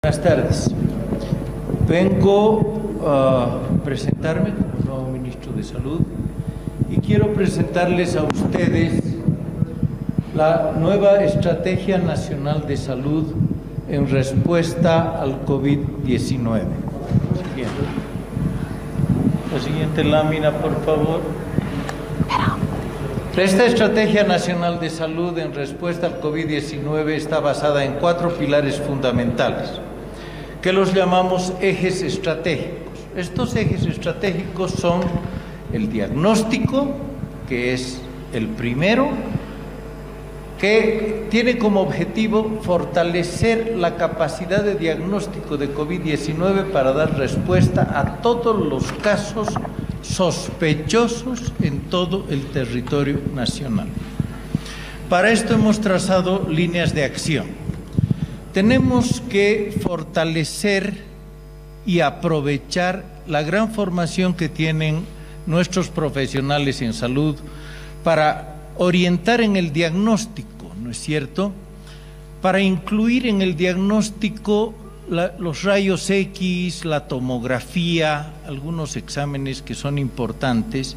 Buenas tardes. Vengo a presentarme como nuevo ministro de Salud y quiero presentarles a ustedes la nueva Estrategia Nacional de Salud en respuesta al COVID-19. La siguiente lámina, por favor. Esta Estrategia Nacional de Salud en respuesta al COVID-19 está basada en 4 pilares fundamentales, que los llamamos ejes estratégicos. Estos ejes estratégicos son el diagnóstico, que es el primero, que tiene como objetivo fortalecer la capacidad de diagnóstico de COVID-19 para dar respuesta a todos los casos sospechosos en todo el territorio nacional. Para esto hemos trazado líneas de acción. Tenemos que fortalecer y aprovechar la gran formación que tienen nuestros profesionales en salud para orientar en el diagnóstico, ¿no es cierto? Para incluir en el diagnóstico los rayos X, la tomografía, algunos exámenes que son importantes,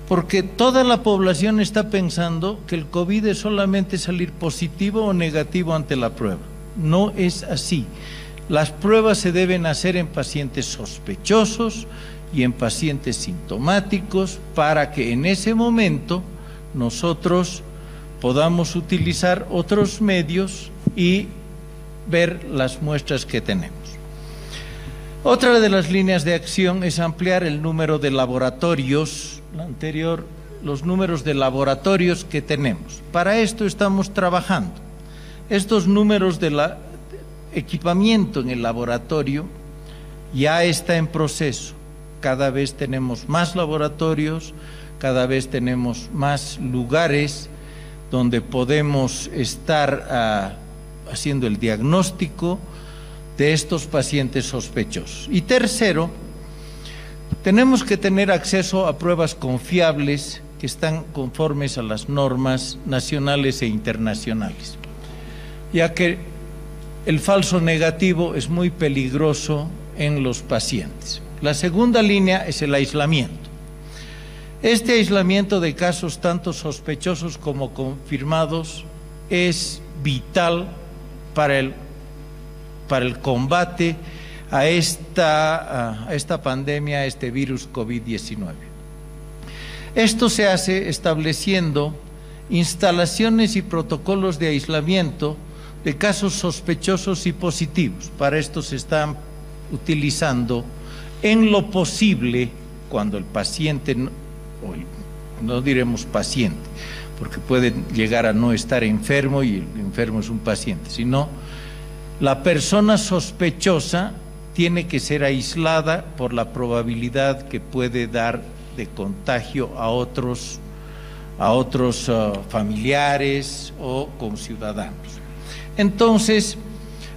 porque toda la población está pensando que el COVID es solamente salir positivo o negativo ante la prueba. No es así. Las pruebas se deben hacer en pacientes sospechosos y en pacientes sintomáticos para que en ese momento nosotros podamos utilizar otros medios y ver las muestras que tenemos. Otra de las líneas de acción es ampliar el número de laboratorios, los números de laboratorios que tenemos. Para esto estamos trabajando. Estos números de equipamiento en el laboratorio ya está en proceso. Cada vez tenemos más laboratorios, cada vez tenemos más lugares donde podemos estar haciendo el diagnóstico de estos pacientes sospechosos. Y tercero, tenemos que tener acceso a pruebas confiables que están conformes a las normas nacionales e internacionales, ya que el falso negativo es muy peligroso en los pacientes. La segunda línea es el aislamiento. Este aislamiento de casos tanto sospechosos como confirmados es vital para el combate a esta pandemia, a este virus COVID-19. Esto se hace estableciendo instalaciones y protocolos de aislamiento de casos sospechosos y positivos. Para esto se están utilizando en lo posible cuando el paciente, no diremos paciente, porque puede llegar a no estar enfermo y el enfermo es un paciente, sino la persona sospechosa tiene que ser aislada por la probabilidad que puede dar de contagio a otros familiares o conciudadanos. Entonces,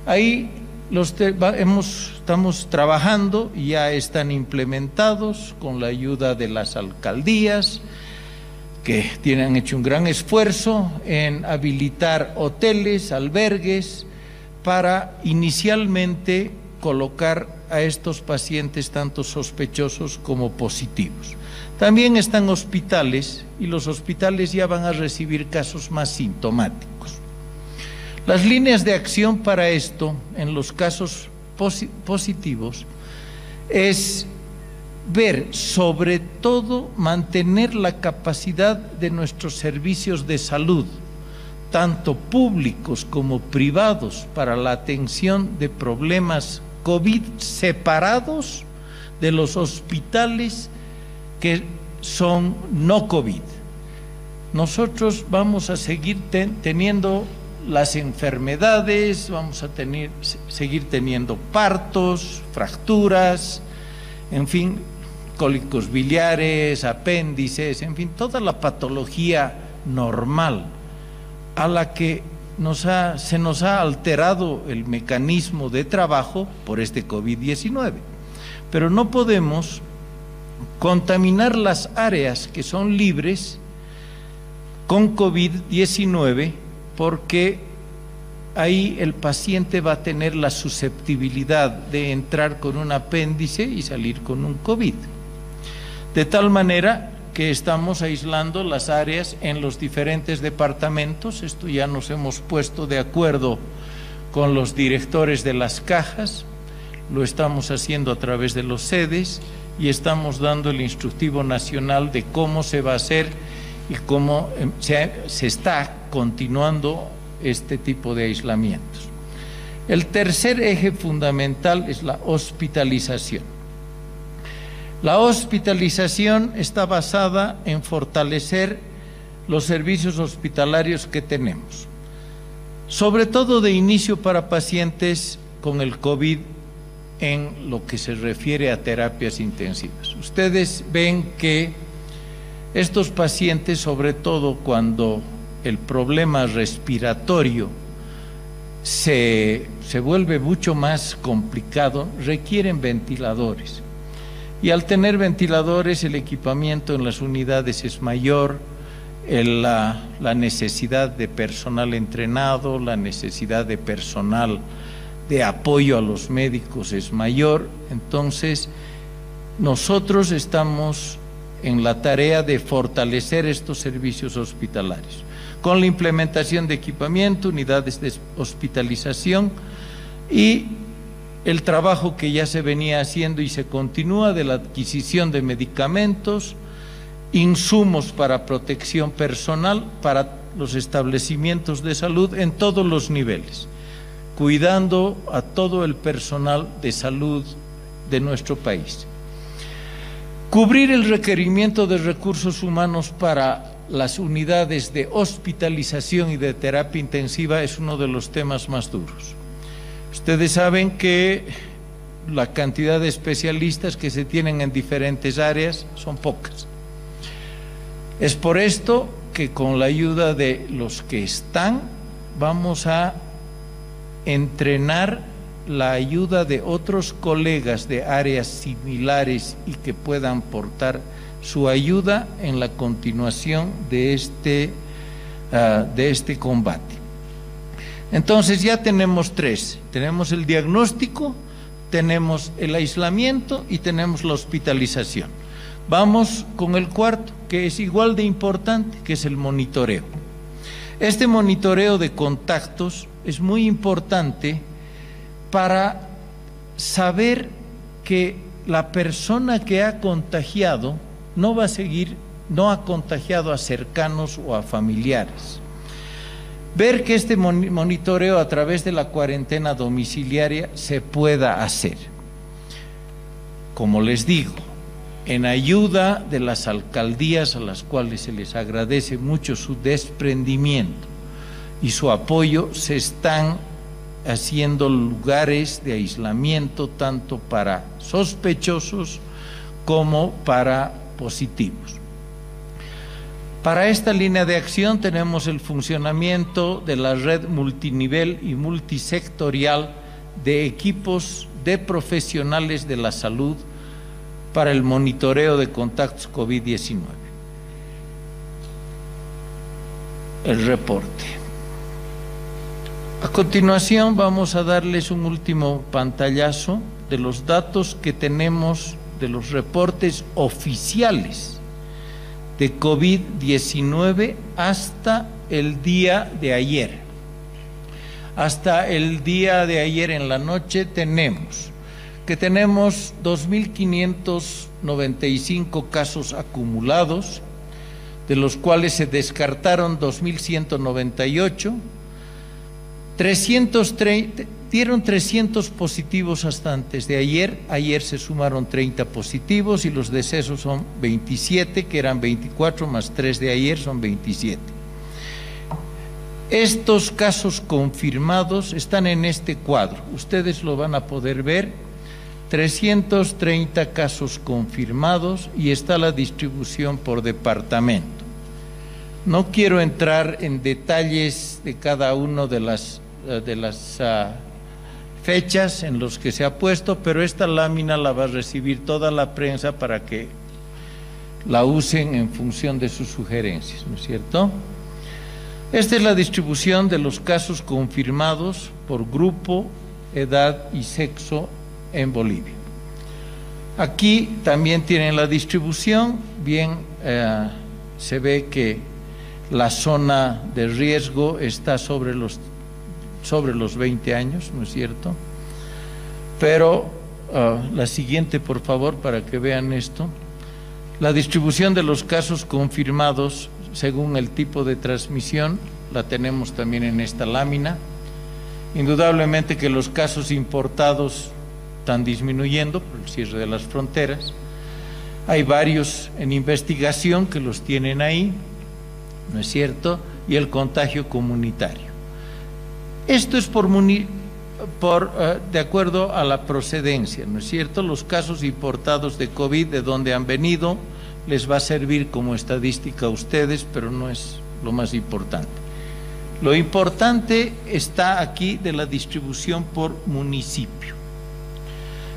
ahí estamos trabajando y ya están implementados con la ayuda de las alcaldías, que han hecho un gran esfuerzo en habilitar hoteles, albergues, para inicialmente colocar a estos pacientes tanto sospechosos como positivos. También están hospitales y los hospitales ya van a recibir casos más sintomáticos. Las líneas de acción para esto, en los casos positivos, es ver, sobre todo, mantener la capacidad de nuestros servicios de salud, tanto públicos como privados, para la atención de problemas COVID separados de los hospitales que son no COVID. Nosotros vamos a seguir teniendo las enfermedades, vamos a seguir teniendo partos, fracturas, en fin, cólicos biliares, apéndices, en fin, toda la patología normal a la que se nos ha alterado el mecanismo de trabajo por este COVID-19. Pero no podemos contaminar las áreas que son libres con COVID-19 porque ahí el paciente va a tener la susceptibilidad de entrar con un apéndice y salir con un COVID. De tal manera que estamos aislando las áreas en los diferentes departamentos. Esto ya nos hemos puesto de acuerdo con los directores de las cajas, lo estamos haciendo a través de los sedes y estamos dando el instructivo nacional de cómo se va a hacer y cómo se está continuando este tipo de aislamientos. El tercer eje fundamental es la hospitalización. La hospitalización está basada en fortalecer los servicios hospitalarios que tenemos, sobre todo de inicio para pacientes con el COVID en lo que se refiere a terapias intensivas. Ustedes ven que estos pacientes, sobre todo cuando el problema respiratorio se vuelve mucho más complicado, requieren ventiladores. Y al tener ventiladores, el equipamiento en las unidades es mayor, la necesidad de personal entrenado, la necesidad de personal de apoyo a los médicos es mayor. Entonces, nosotros estamos en la tarea de fortalecer estos servicios hospitalarios, con la implementación de equipamiento, unidades de hospitalización y el trabajo que ya se venía haciendo y se continúa de la adquisición de medicamentos, insumos para protección personal para los establecimientos de salud en todos los niveles, cuidando a todo el personal de salud de nuestro país. Cubrir el requerimiento de recursos humanos para las unidades de hospitalización y de terapia intensiva es uno de los temas más duros. Ustedes saben que la cantidad de especialistas que se tienen en diferentes áreas son pocas. Es por esto que con la ayuda de los que están, vamos a entrenar la ayuda de otros colegas de áreas similares y que puedan aportar su ayuda en la continuación de este combate. Entonces ya tenemos tres: tenemos el diagnóstico, tenemos el aislamiento y tenemos la hospitalización. Vamos con el cuarto, que es igual de importante, que es el monitoreo. Este monitoreo de contactos es muy importante para saber que la persona que ha contagiado no ha contagiado a cercanos o a familiares. Ver que este monitoreo a través de la cuarentena domiciliaria se pueda hacer. Como les digo, en ayuda de las alcaldías, a las cuales se les agradece mucho su desprendimiento y su apoyo, se están haciendo lugares de aislamiento tanto para sospechosos como para positivos. Para esta línea de acción tenemos el funcionamiento de la red multinivel y multisectorial de equipos de profesionales de la salud para el monitoreo de contactos COVID-19. El reporte. A continuación vamos a darles un último pantallazo de los datos que tenemos de los reportes oficiales de COVID-19 hasta el día de ayer. Hasta el día de ayer en la noche tenemos 2.595 casos acumulados, de los cuales se descartaron 2.198, dieron 300 positivos hasta antes de ayer. Ayer se sumaron 30 positivos y los decesos son 27, que eran 24 más 3 de ayer, son 27. Estos casos confirmados están en este cuadro, ustedes lo van a poder ver: 330 casos confirmados y está la distribución por departamento. No quiero entrar en detalles de cada uno de las fechas en los que se ha puesto, pero esta lámina la va a recibir toda la prensa para que la usen en función de sus sugerencias, ¿no es cierto? Esta es la distribución de los casos confirmados por grupo, edad y sexo en Bolivia. Aquí también tienen la distribución, bien se ve que la zona de riesgo está sobre los 20 años, ¿no es cierto? Pero la siguiente, por favor, para que vean esto. La distribución de los casos confirmados según el tipo de transmisión la tenemos también en esta lámina. Indudablemente que los casos importados están disminuyendo por el cierre de las fronteras. Hay varios en investigación que los tienen ahí, ¿no es cierto? Y el contagio comunitario. Esto es de acuerdo a la procedencia, ¿no es cierto? Los casos importados de COVID, de dónde han venido, les va a servir como estadística a ustedes, pero no es lo más importante. Lo importante está aquí de la distribución por municipio.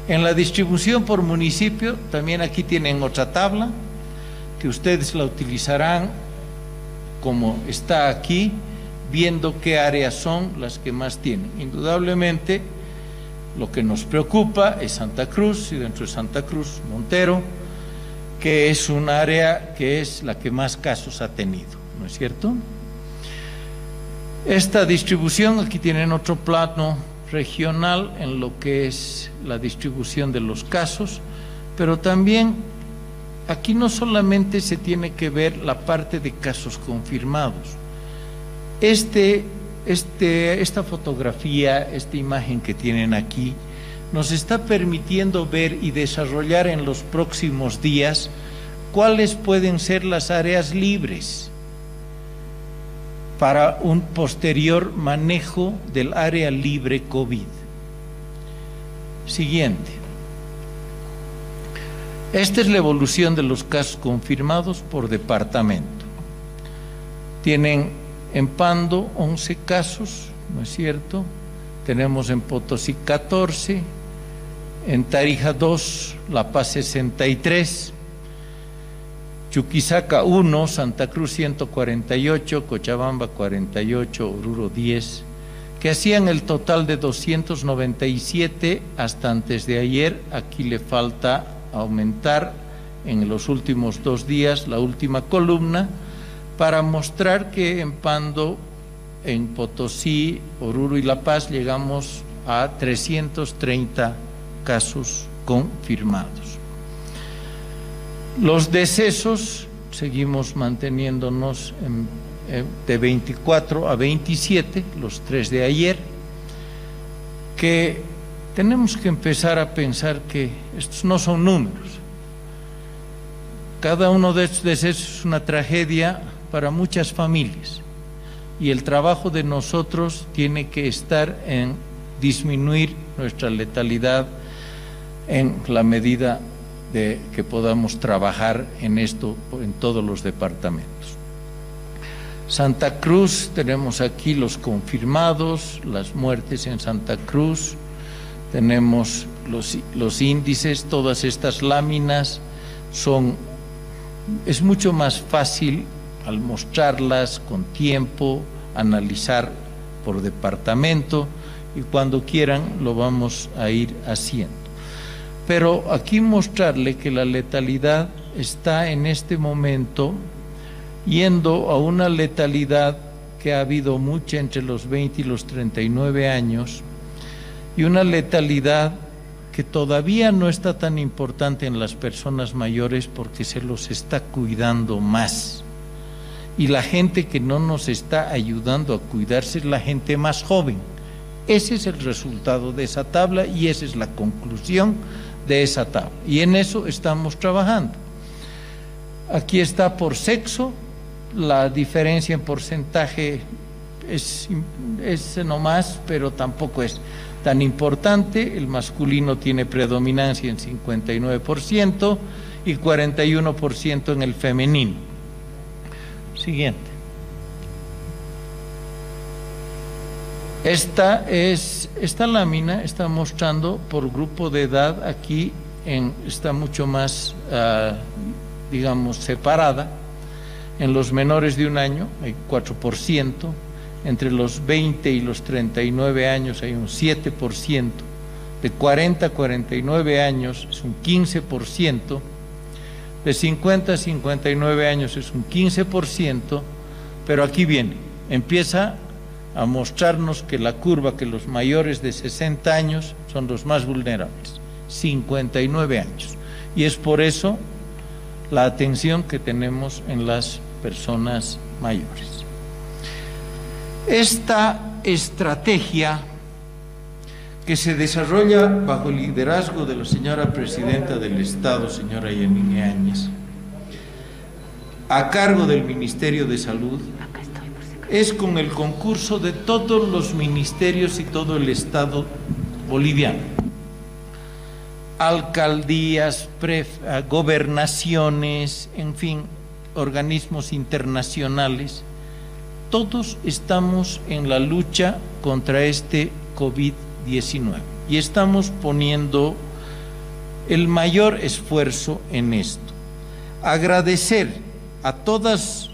En la distribución por municipio, también aquí tienen otra tabla, que ustedes la utilizarán como está aquí, viendo qué áreas son las que más tienen. Indudablemente, lo que nos preocupa es Santa Cruz, y dentro de Santa Cruz, Montero, que es un área que es la que más casos ha tenido, ¿no es cierto? Esta distribución, aquí tienen otro plano regional en lo que es la distribución de los casos, pero también aquí no solamente se tiene que ver la parte de casos confirmados. Esta fotografía, esta imagen que tienen aquí, nos está permitiendo ver y desarrollar en los próximos días cuáles pueden ser las áreas libres para un posterior manejo del área libre COVID. Siguiente. Esta es la evolución de los casos confirmados por departamento. Tienen en Pando 11 casos, ¿no es cierto? Tenemos en Potosí 14, en Tarija 2, La Paz 63, Chuquisaca 1, Santa Cruz 148, Cochabamba 48, Oruro 10, que hacían el total de 297 hasta antes de ayer. Aquí le falta aumentar en los últimos 2 días la última columna para mostrar que en Pando, en Potosí, Oruro y La Paz llegamos a 330 casos confirmados. Los decesos, seguimos manteniéndonos de 24 a 27, los 3 de ayer, que tenemos que empezar a pensar que estos no son números. Cada uno de estos decesos es una tragedia para muchas familias, y el trabajo de nosotros tiene que estar en disminuir nuestra letalidad en la medida de que podamos trabajar en esto en todos los departamentos. Santa Cruz, tenemos aquí los confirmados, las muertes en Santa Cruz, tenemos los índices, todas estas láminas es mucho más fácil al mostrarlas con tiempo, analizar por departamento, y cuando quieran lo vamos a ir haciendo. Pero aquí mostrarle que la letalidad está en este momento yendo a una letalidad que ha habido mucha entre los 20 y los 39 años, y una letalidad que todavía no está tan importante en las personas mayores porque se los está cuidando más. Y la gente que no nos está ayudando a cuidarse es la gente más joven. Ese es el resultado de esa tabla y esa es la conclusión de esa tabla. Y en eso estamos trabajando. Aquí está por sexo, la diferencia en porcentaje es nomás, pero tampoco es tan importante. El masculino tiene predominancia en 59% y 41% en el femenino. Siguiente. Esta lámina está mostrando por grupo de edad. Aquí está mucho más, digamos, separada, En los menores de 1 año hay 4%, entre los 20 y los 39 años hay un 7%, de 40 a 49 años es un 15%, de 50 a 59 años es un 15%, pero aquí viene, empieza a mostrarnos que la curva, que los mayores de 60 años son los más vulnerables, 59 años. Y es por eso la atención que tenemos en las personas mayores. Esta estrategia que se desarrolla bajo el liderazgo de la señora Presidenta del Estado, señora Yanine Áñez, a cargo del Ministerio de Salud, es con el concurso de todos los ministerios y todo el Estado boliviano, alcaldías, gobernaciones, en fin, organismos internacionales. Todos estamos en la lucha contra este COVID-19 y estamos poniendo el mayor esfuerzo en esto. Agradecer a todos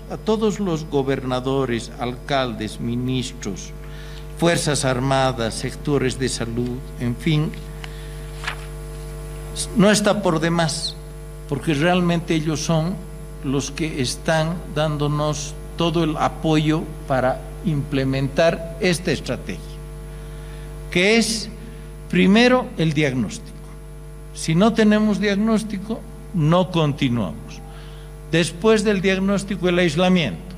los gobernadores, alcaldes, ministros, fuerzas armadas, sectores de salud, en fin, no está por demás, porque realmente ellos son los que están dándonos todo el apoyo para implementar esta estrategia, que es primero el diagnóstico. Si no tenemos diagnóstico, no continuamos. Después del diagnóstico, el aislamiento.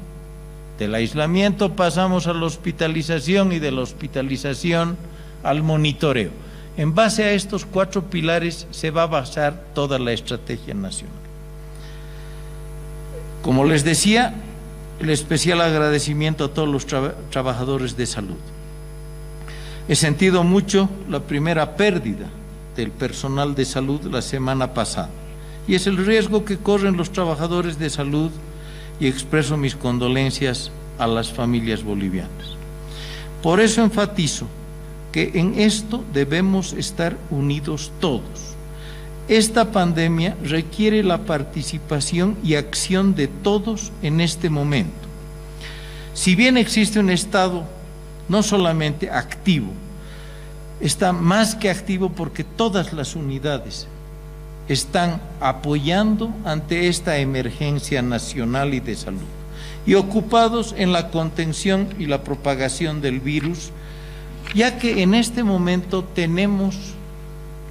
Del aislamiento pasamos a la hospitalización y de la hospitalización al monitoreo. En base a estos 4 pilares se va a basar toda la estrategia nacional. Como les decía, el especial agradecimiento a todos los trabajadores de salud. He sentido mucho la primera pérdida del personal de salud la semana pasada, y es el riesgo que corren los trabajadores de salud, y expreso mis condolencias a las familias bolivianas. Por eso enfatizo que en esto debemos estar unidos todos. Esta pandemia requiere la participación y acción de todos en este momento. Si bien existe un Estado no solamente activo, está más que activo porque todas las unidades están apoyando ante esta emergencia nacional y de salud, y ocupados en la contención y la propagación del virus, ya que en este momento tenemos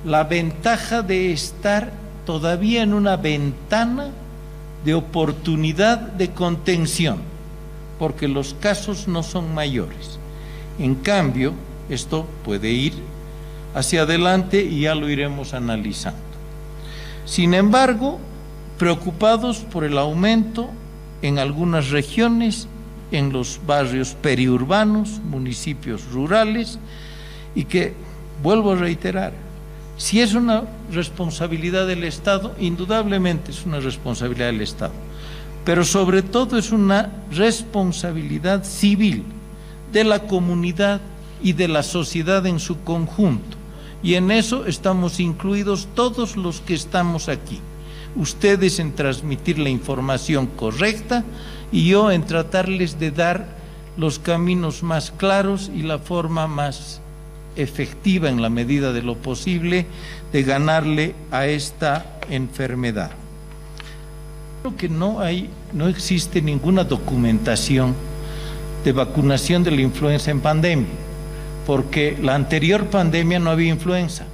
la ventaja de estar todavía en una ventana de oportunidad de contención, porque los casos no son mayores. En cambio, esto puede ir hacia adelante y ya lo iremos analizando. Sin embargo, preocupados por el aumento en algunas regiones, en los barrios periurbanos, municipios rurales, y que, vuelvo a reiterar, si es una responsabilidad del Estado, indudablemente es una responsabilidad del Estado, pero sobre todo es una responsabilidad civil de la comunidad y de la sociedad en su conjunto, y en eso estamos incluidos todos los que estamos aquí. Ustedes en transmitir la información correcta y yo en tratarles de dar los caminos más claros y la forma más efectiva en la medida de lo posible de ganarle a esta enfermedad. Creo que no existe ninguna documentación de vacunación de la influenza en pandemia, porque la anterior pandemia no había influenza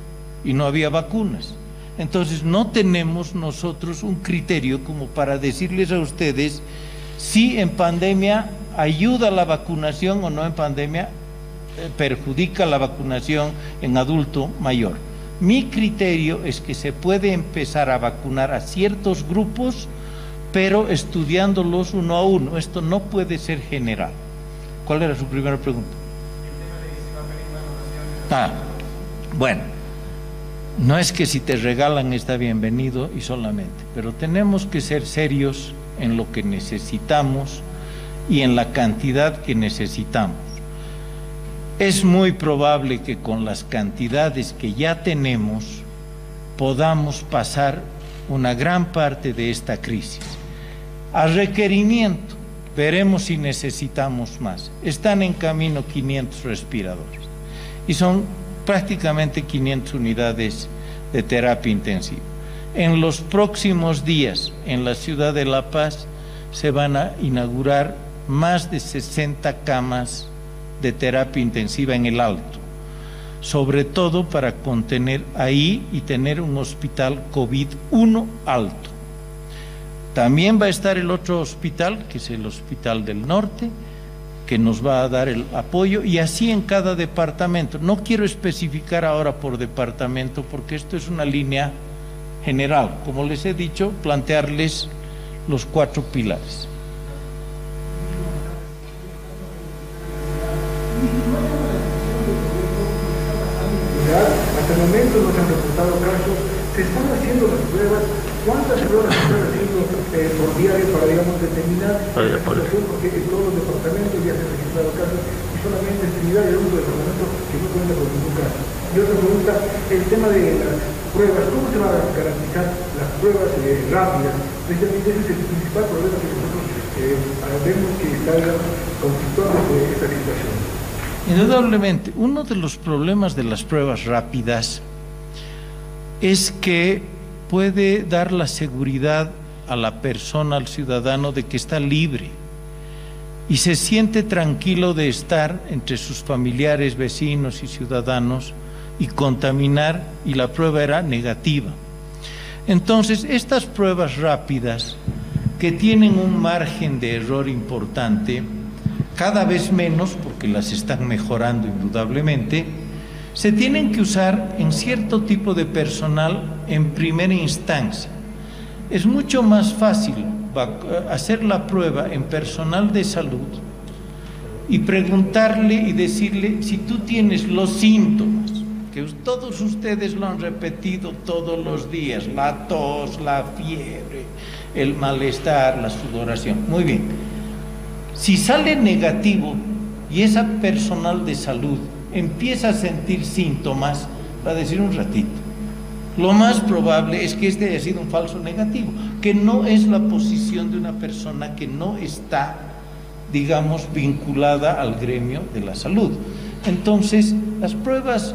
y no había vacunas. Entonces no tenemos nosotros un criterio como para decirles a ustedes si en pandemia ayuda la vacunación o no en pandemia perjudica la vacunación en adulto mayor. Mi criterio es que se puede empezar a vacunar a ciertos grupos, pero estudiándolos uno a uno. Esto no puede ser general. ¿Cuál era su primera pregunta? Bueno, no es que si te regalan está bienvenido y solamente, pero tenemos que ser serios en lo que necesitamos y en la cantidad que necesitamos. Es muy probable que con las cantidades que ya tenemos podamos pasar una gran parte de esta crisis. A requerimiento, veremos si necesitamos más. Están en camino 500 respiradores y son prácticamente 500 unidades de terapia intensiva. En los próximos días, en la ciudad de La Paz, se van a inaugurar más de 60 camas de terapia intensiva en el Alto, sobre todo para contener ahí y tener un hospital COVID-1 alto. También va a estar el otro hospital, que es el Hospital del Norte, que nos va a dar el apoyo, y así en cada departamento. No quiero especificar ahora por departamento, porque esto es una línea general. Como les he dicho, plantearles los 4 pilares. Hasta el momento no se han reportado casos, se están haciendo las pruebas. ¿Cuántas pruebas se están haciendo por diario para, digamos, determinar la situación? Porque en todos los departamentos ya se han registrado casos y solamente en Trinidad hay un departamento que no cuenta con ningún caso. Y otra pregunta, el tema de las pruebas, ¿cómo se van a garantizar las pruebas rápidas? Precisamente ese es el principal problema que nosotros vemos que está conflictuando de esta situación. Indudablemente, uno de los problemas de las pruebas rápidas es que puede dar la seguridad a la persona, al ciudadano, de que está libre y se siente tranquilo de estar entre sus familiares, vecinos y ciudadanos y contaminar, y la prueba era negativa. Entonces, estas pruebas rápidas, que tienen un margen de error importante, cada vez menos, porque las están mejorando indudablemente, se tienen que usar en cierto tipo de personal en primera instancia. Es mucho más fácil hacer la prueba en personal de salud y preguntarle y decirle si tú tienes los síntomas, que todos ustedes lo han repetido todos los días, la tos, la fiebre, el malestar, la sudoración. Muy bien. Si sale negativo y esa personal de salud empieza a sentir síntomas, va a decir un ratito. Lo más probable es que este haya sido un falso negativo, que no es la posición de una persona que no está, digamos, vinculada al gremio de la salud. Entonces, las pruebas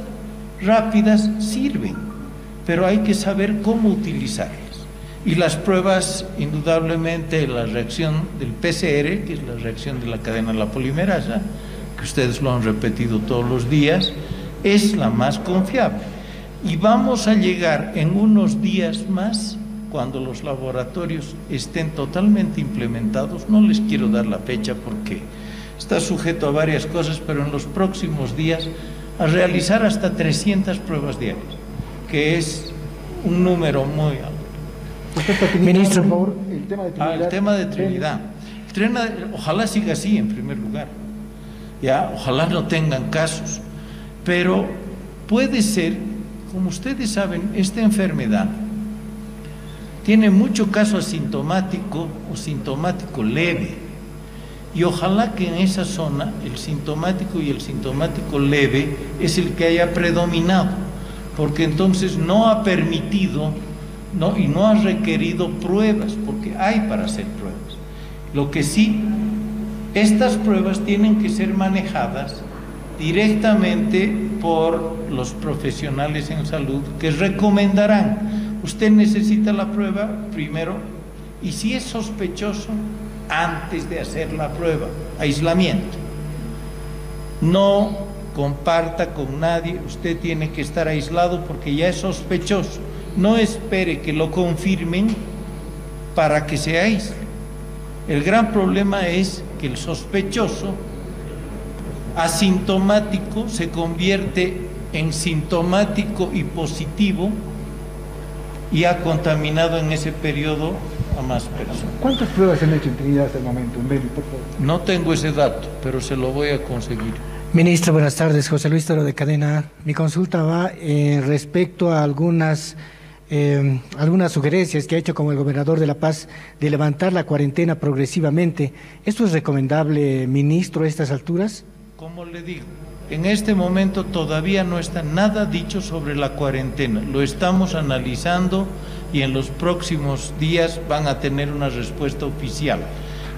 rápidas sirven, pero hay que saber cómo utilizarlas. Y las pruebas, indudablemente, la reacción del PCR, que es la reacción de la cadena de la polimerasa, que ustedes lo han repetido todos los días, es la más confiable. Y vamos a llegar en unos días más, cuando los laboratorios estén totalmente implementados, no les quiero dar la fecha porque está sujeto a varias cosas, pero en los próximos días a realizar hasta 300 pruebas diarias, que es un número muy alto. Ministro, por favor, el tema de Trinidad. El tema de Trinidad. Ojalá siga así en primer lugar. Ya, ojalá no tengan casos. Pero puede ser, como ustedes saben, esta enfermedad tiene mucho caso asintomático o sintomático leve. Y ojalá que en esa zona el sintomático y el sintomático leve es el que haya predominado, porque entonces no ha permitido y no ha requerido pruebas, porque hay para hacer pruebas. Lo que sí, estas pruebas tienen que ser manejadas directamente por los profesionales en salud, que recomendarán: usted necesita la prueba primero, y si es sospechoso, antes de hacer la prueba, aislamiento. No comparta con nadie, usted tiene que estar aislado porque ya es sospechoso. No espere que lo confirmen para que se aísle. El gran problema es que el sospechoso asintomático se convierte en sintomático y positivo y ha contaminado en ese periodo a más personas. ¿Cuántas pruebas se han hecho en Trinidad hasta el momento? En Beni, por favor. No tengo ese dato, pero se lo voy a conseguir. Ministro, buenas tardes. José Luis Toro de Cadena A. Mi consulta va respecto a algunas sugerencias que ha hecho como el gobernador de La Paz de levantar la cuarentena progresivamente. ¿Esto es recomendable, ministro, a estas alturas? Como le digo, en este momento todavía no está nada dicho sobre la cuarentena. Lo estamos analizando y en los próximos días van a tener una respuesta oficial.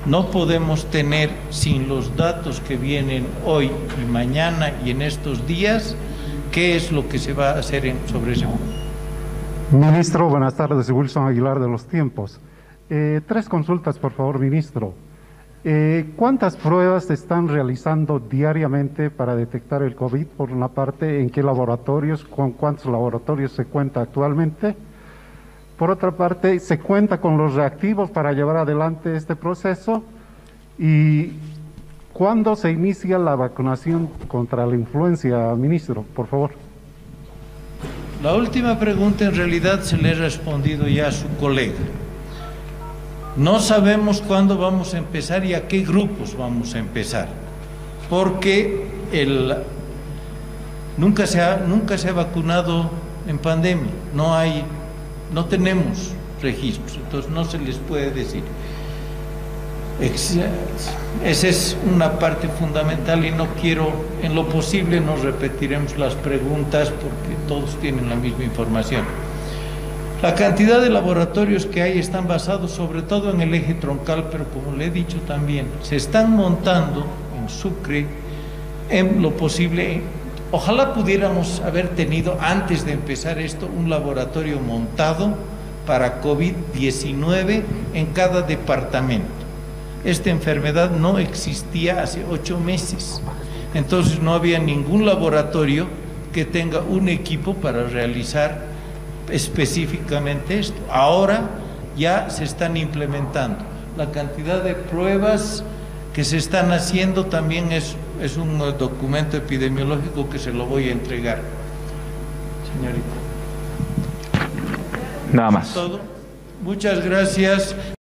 No podemos tener, sin los datos que vienen hoy y mañana y en estos días, qué es lo que se va a hacer sobre ese punto. Ministro, buenas tardes. Wilson Aguilar de Los Tiempos. 3 consultas, por favor, ministro. ¿Cuántas pruebas se están realizando diariamente para detectar el COVID? Por una parte, ¿en qué laboratorios? ¿Con cuántos laboratorios se cuenta actualmente? Por otra parte, ¿se cuenta con los reactivos para llevar adelante este proceso? ¿Y cuándo se inicia la vacunación contra la influenza, ministro? Por favor. La última pregunta en realidad se le he respondido ya a su colega. No sabemos cuándo vamos a empezar y a qué grupos vamos a empezar, porque nunca se ha vacunado en pandemia, no tenemos registros, entonces no se les puede decir. Esa es una parte fundamental y no quiero, en lo posible no repetiremos las preguntas porque todos tienen la misma información. La cantidad de laboratorios que hay están basados sobre todo en el eje troncal, pero como le he dicho también, se están montando en Sucre en lo posible. Ojalá pudiéramos haber tenido antes de empezar esto un laboratorio montado para COVID-19 en cada departamento. Esta enfermedad no existía hace 8 meses, entonces no había ningún laboratorio que tenga un equipo para realizar específicamente esto. Ahora ya se están implementando. La cantidad de pruebas que se están haciendo también es un documento epidemiológico que se lo voy a entregar. Señorita. Nada más. Todo. Muchas gracias.